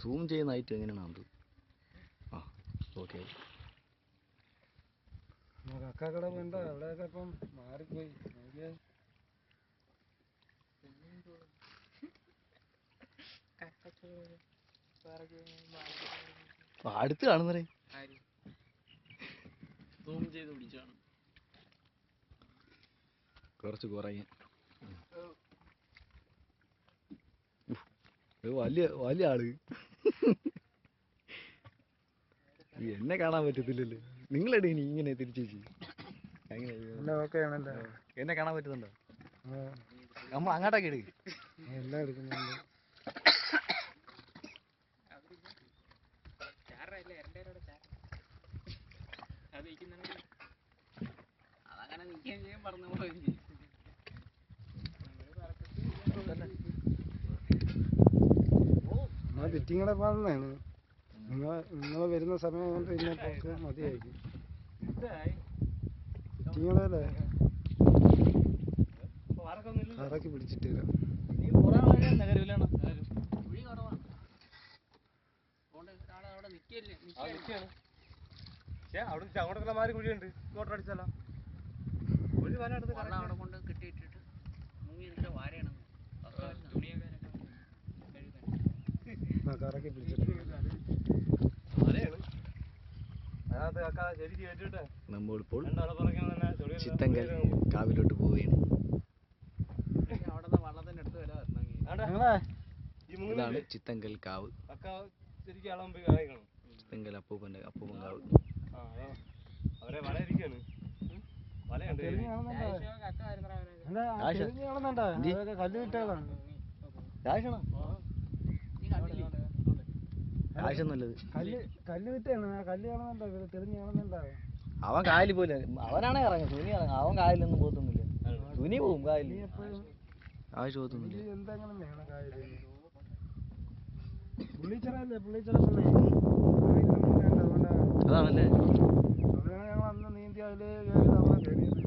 Zoom ചെയ്യുന്നതായിട്ട് എങ്ങനെയാണ്? ആ ഓക്കെ. കക്കാക്കട വേണ്ട അവിടെയൊക്കെ ഇപ്പം മാറിപ്പോയി. അടുത്ത് കാണുന്നേ കുറച്ച് കുറയാൻ വലിയ വലിയ ആള്. എന്നെ കാണാൻ പറ്റത്തില്ലല്ലോ. നിങ്ങളെടി ഇനി ഇങ്ങനെ തിരിച്ചു എന്നെ കാണാൻ പറ്റുന്നുണ്ടോ? നമ്മ അങ്ങോട്ടൊക്കെ എടുക്കും. എല്ലാം എടുക്കുന്നുണ്ട്. ഫിറ്റിങ്ങളെ പറഞ്ഞാണ് നിങ്ങൾ വരുന്ന സമയം കൊണ്ട് പിന്നെ പോക്ക് മതിയായിരിക്കും. ഫിറ്റിങ്ങളല്ലേ കറക്കി പിടിച്ചിട്ട് വരാം. അങ്ങോട്ടുള്ള മാറി കുഴിയുണ്ട്. മോട്ടർ അടിച്ചാലോ കുഴി വല എടുത്ത് അവിടെ കൊണ്ട് കെട്ടിയിട്ടിട്ട് വാരയാണ് കറക്കി പിടിച്ചിട്ട് നമ്മളിപ്പോൾ ചിത്തങ്കൽ കാവിലോട്ട് പോവുകയാണ്. ഇതാണ് ചിത്തങ്കൽ കാവ്. ചിത്തങ്കൽ അപ്പൂപ്പൻ കാവ്. കല്ല് വിറ്റാണ്. കല്ല് കാണുന്നുണ്ടോ? തെളിഞ്ഞ് കാണുന്നുണ്ടോ? അവൻ കായലിൽ പോലെ അവനാണെ ഇറങ്ങും. സുനി ഇറങ്ങും. അവൻ കായലൊന്നും പോത്തൊന്നുമില്ല. സുനി പോവും കായലിൽ. ആവശ്യം പോത്തൊന്നുമില്ല. എന്തെങ്കിലും വേണം കായല്. പുള്ളിച്ചറല്ലേ പുള്ളിച്ചറ അതാണല്ലേ. ഞങ്ങൾ അന്ന് നീന്തി അതില് കയറി